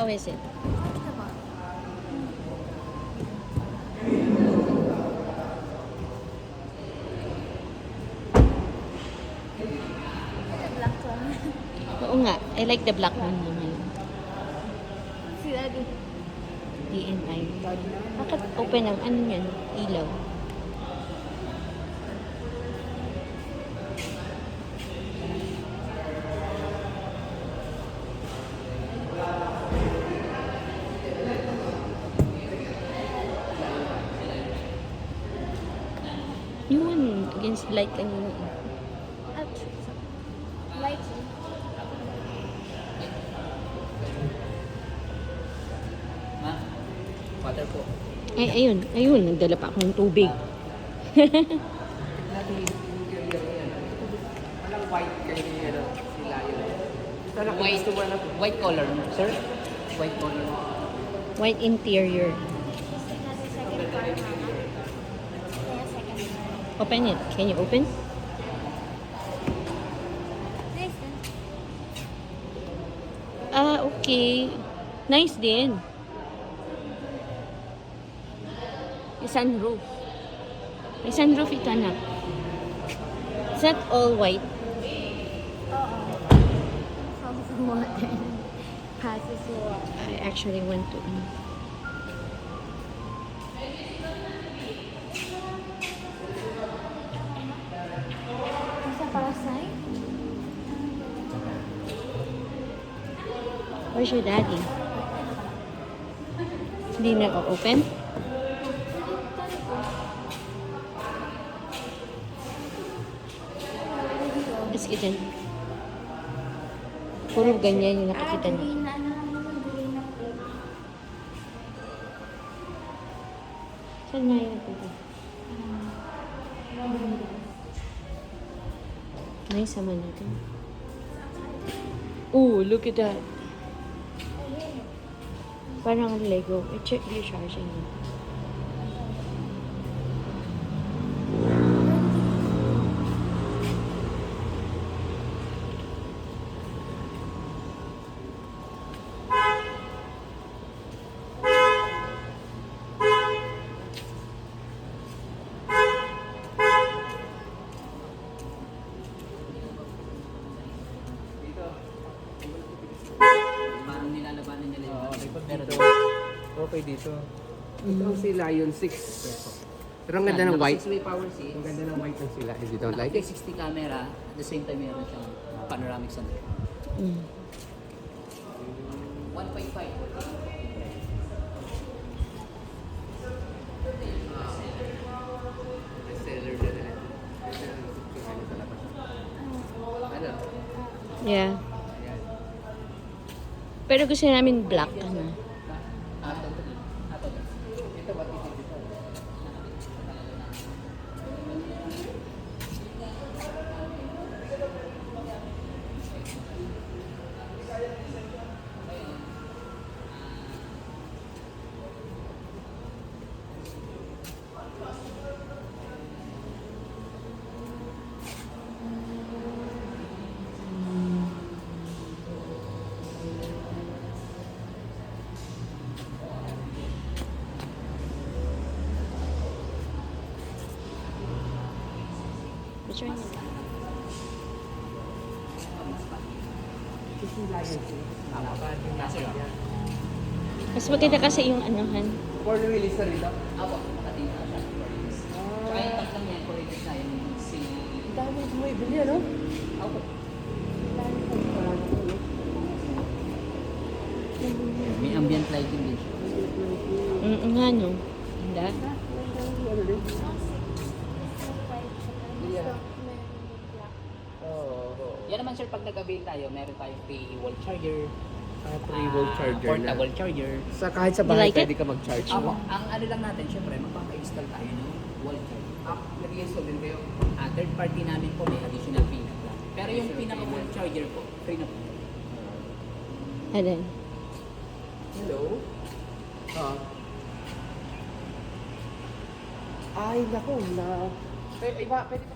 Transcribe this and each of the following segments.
How is it? Oo nga. I like the black one naman. Si Daddy. DNI. Bakit open ang ano yan? Ilaw. Yung one against light kanina. Light. Ma, water po. Ay, ayun. Ayun. Nagdala pa ako ng tubig. Walang white kayo ano, sila yun. Sana kung White, gusto mo na white color, sir. White color. White interior. Nasa second floor, mama. Kaya second floor. Open it. Can you open? Listen. Ah, okay. Nice din. May sunroof. May sunroof ito, anak. Is that all white? Oo. House water. Passes water. I actually went to... Isa para sign? Where's your daddy? Hindi na open? Let's get in. Puro ganyan yung nakikita niya. Green na ano naman, green na plate. Saan nga yung nakikita? Nice naman natin. Oh, look at that. Parang Lego. I-check yung charging niya. Parang nilalabanan nila yung pero okay dito. Ito ang sila yun, 6. Pero ang ganda ng white. 6-way power seats. Ang ganda ng white ng sila. If you don't like it. 360 camera, at the same time meron siyang panoramic sunroof. Mm. 1.5. Bestseller dyan eh. Ano? Yeah. Pero gusto namin black. Ano? Picture niya. Mas maganda kasi yung anuhan. 4 wheels na rito. Apo, nakatingin na siya. Tsaka yung tatlong yan, correct na yung si... Ang dami ito may bili, ano? Apo. May ambient lighting din siya. Nga no. Handa. Ano din? Yan naman sir, pag nag-avail tayo, meron tayong free wall charger, Free volt charger na. portable charger. Sa kahit sa You bahay like it? pwede ka mag-charge. Apo, ang ano lang natin, syempre, magpapa-install tayo ng wall charger. Nag-install din kayo. Third party namin po, may additional fee na plan. Pero yung pinaka-wall charger po, free na po. Ano? Hello? Ay, naku, na... Iba, pwede ka...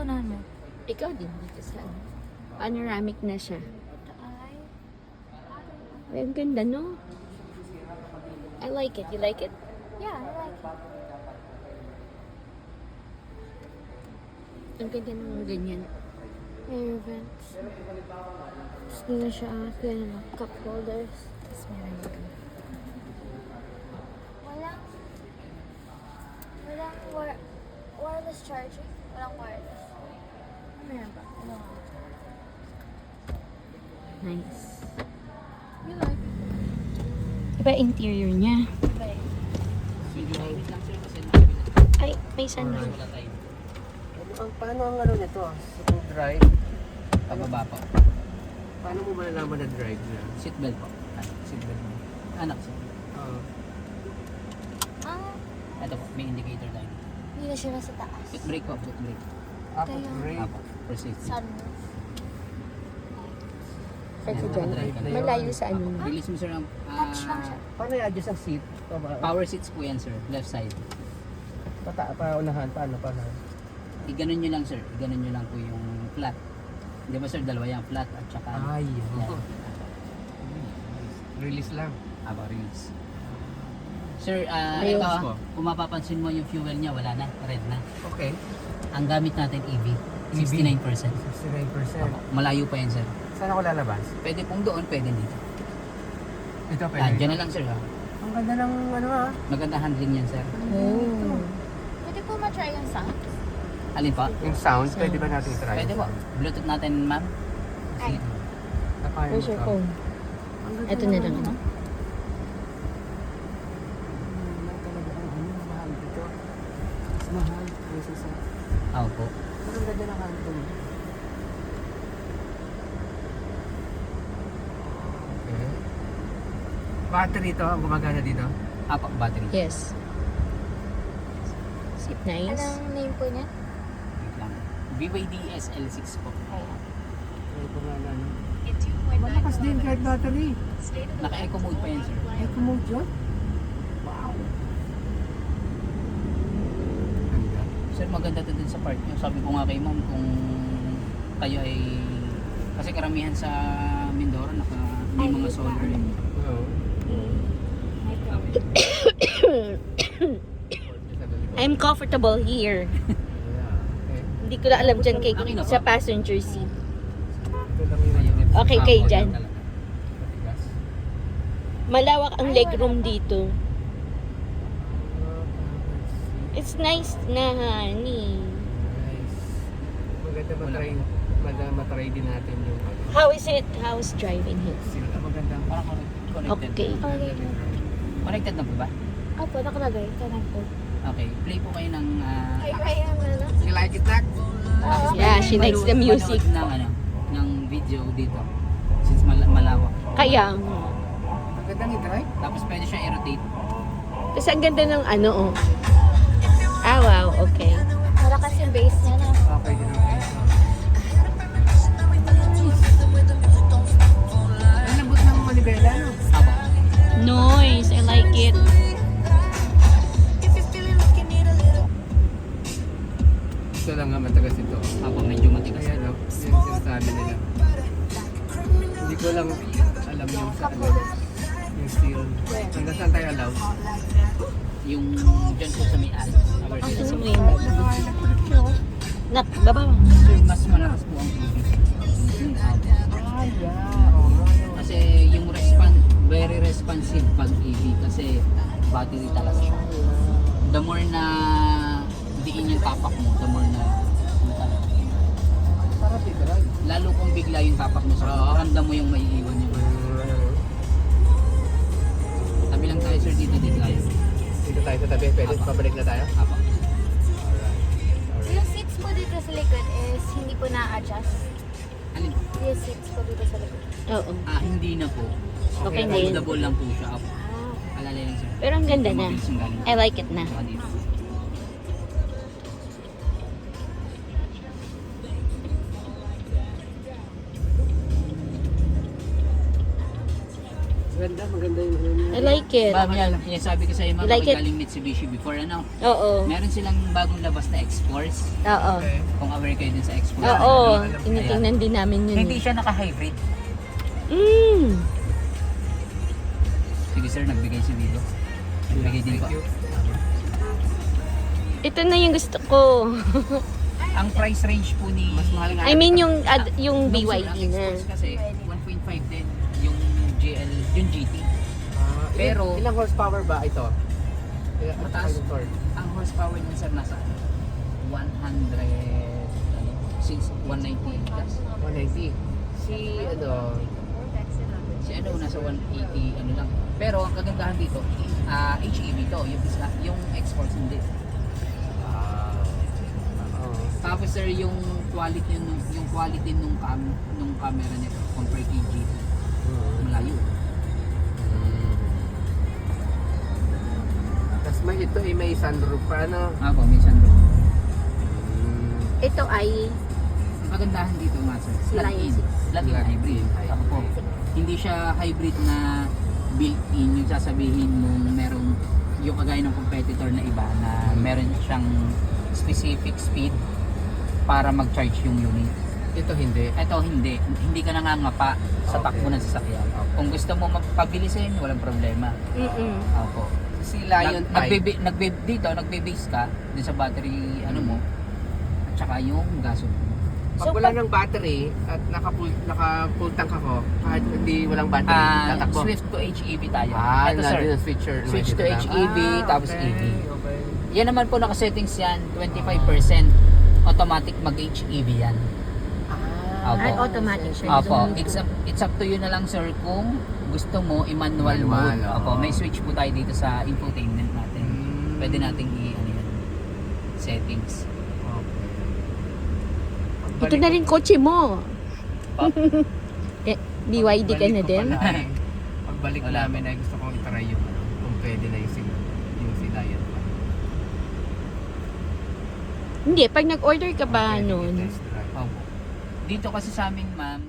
unahan mo? Ikaw din dito sa ano. Panoramic na siya. Ito ay... Ay, ang ganda, no? I like it. You like it? Yeah, I like it. Ang ganda ng ganyan. Air vents. Tapos nila siya kaya naman, cup holders. Tapos meron dito. Walang wireless charging? Walang wireless. Meron ba? Ano? Nice. You like it? Iba interior niya. Like, Medyo mainit lang sir kasi Ay, may sunroof. wala tayo. Paano ang ano nito? Sa drive? Pababa po. Paano mo malalaman na drive na? Seatbelt po. Seatbelt mo. Anak sir. Ito po, may indicator tayo. hindi na siya nasa taas. Foot brake po, foot brake. Ako, Kaya- brake. Apo, for safety. Sunroof. Kasi Ayan, dyan, nakadrive ka na. malayo sa ano. Release mo sir ang Touch lang siya. Paano i-adjust ang seat? power seats po yan sir, left side. Paunahan, paano? Iganon nyo lang sir, iganon nyo lang po yung flat. Di ba sir, dalawa yung flat at saka Ay, yan. Release lang. Aba, release. Sir, Ayun. ito, kung mapapansin mo yung fuel niya, wala na, red na. Okay. Ang gamit natin EV, 69%. 69%. Apo, malayo pa yan sir. Saan ako lalabas? Pwede pong doon, pwede dito. Ito, Dyan na lang sir ha. Ang ganda ng ano ha? Maganda handling yan sir. Oh. Pwede po ma-try yung sound? Alin pa? Yung sound, pwede ba natin try? Pwede po. Bluetooth natin ma'am. Ay. Where's your phone? Ito na lang. Ano? Mahal dito. Mas mahal. Kaysa sa... Oo po. Pero ang ganda ng handle. Okay. Battery to, ang gumagana dito. Apo, battery. Yes. Is it nice? Anong name po niya? Wait lang. BYD SL6 po. Ayan. Ay, kumana no. Malakas din kahit battery. Naka-eco mode pa yan sir. Eco mode yun? Wow. Ganda. Sir, maganda to din sa part nyo. Sabi ko nga kay ma'am kung kayo ay... Kasi karamihan sa Mindoro may mga solar eh. Oo. I'm comfortable here. Yeah. Okay. Hindi ko na alam dyan kay Akin na sa ba? passenger seat. Ito lang yung Okay, kayo Apo, dyan. yan talaga. matigas. Malawak ang legroom dito. It's nice na, honey. Nice. Maganda matry din natin yung ano. How is it? How's driving it? Sila magandang Parang connected. Okay. Okay. Connected na po ba? Opo, nakalagay. Connect po. Okay. Play po kayo ng... Ay, ang ano? You like it, Nak? Yeah, she likes the music. Manood ng video dito. Since malawak. Kaya, Magandang i-try? Tapos pwede siya i-rotate. kasi ang ganda ng ano, oh. Ah, wow, okay. Malakas yung bass niya na. Okay din, okay. Ang lambot ng manibela, no? Apo. Noise, I like it. Ito lang nga matagas ito. Apo, medyo matigas. Ayan, no? Yung sinasabi nila. Hindi ko lang alam yung sa ano. Yung steel. Hanggang saan tayo allowed? Yung dyan po sa may al. Kasi mo yung nak, baba mo. Sir, mas malakas po ang EV. Ah, yeah. Oo nga, no? Kasi yung very responsive pag EV kasi battery talaga siya. The more na diin yung tapak mo, the more na ano talaga. Sarap i-try. Lalo kung bigla yung tapak mo, so ramdam mo yung maiiwan yung tabi lang tayo sir, dito tayo. Dito tayo sa tabi. Pwede Apa. pabalik na tayo? Apo. Alright. Yung seats po dito sa likod is hindi po na-adjust. Alin? Yung seats po dito sa likod. Oo. Hindi na po. Okay na yun. Foldable lang po siya. Apo. Ah. Alalay lang sir. Pero ang ganda na. Mabilis yung galing. I like it na. Saka dito. Maganda yung ano niya. I like it. Ma'am, yan sabi ko sa iyo, ma'am, Like it? galing Mitsubishi before, ano? Oo. Meron silang bagong labas na X-Force. Oo. Okay. Kung aware kayo din sa X-Force. Oo. Alam ko. Tinitingnan din namin yun. Hindi siya naka-hybrid. Mm. Sige sir, nagbigay si Vivo. Nagbigay din po. Thank you. Ito na yung gusto ko. Ang price range po ni... Mas mahal nga. I mean yung yung Nung sir, BYD ang na. X-Force kasi 1.5 din yung GL, yung GT. Pero- ilang horsepower ba ito? Mataas. Yung torque? Ang horsepower niya sir nasa 100, ano, 190 plus. 190. Si ano, Si ano, nasa 180, ano lang. Pero ang kagandahan dito, HEV to, yung X-Force hindi. oo. Tapos sir, yung quality nung camera nito compared kay GT, malayo. Tapos may sunroof pa, ano? Ako, may sunroof. Ito ay Ang kagandahan dito nga sir, plug-in. Plug-in Plug-in hybrid. hybrid. Ako po. Hindi siya hybrid na built-in, yung sasabihin mong merong yung kagaya ng competitor na iba na meron siyang specific speed para mag-charge yung unit. Ito hindi. Ito hindi ka nangangapa sa Okay. takbo ng sasakyan. Kung gusto mo mapabilisin, walang problema. Opo. Si Lion type. Nagbe-base ka dun sa battery ano mo at saka yung gasoline. Pag wala ng battery at naka-full tank ako, kahit hindi walang battery, tatakbo. Swift to HEV tayo. Nandun Ito sir, ang switcher. switch to HEV tapos okay, EV. Okay. Yan naman po naka-settings yan, 25% automatic mag-HEV yan. Opo. ay automatic siya. Opo, it's up to you na lang sir kung gusto mo i-manual mode. Manual, Opo, oo. may switch po tayo dito sa infotainment natin. Pwede nating ano yan, settings. Ito na rin kotse mo. Pop. BYD ka na din. Pagbalik Wala namin ay gusto kong itry yung kung pwede na yung si Lion. Hindi, pag nag-order ka ba Pwede noon? i-test drive. Opo. Dito kasi sa amin ma'am,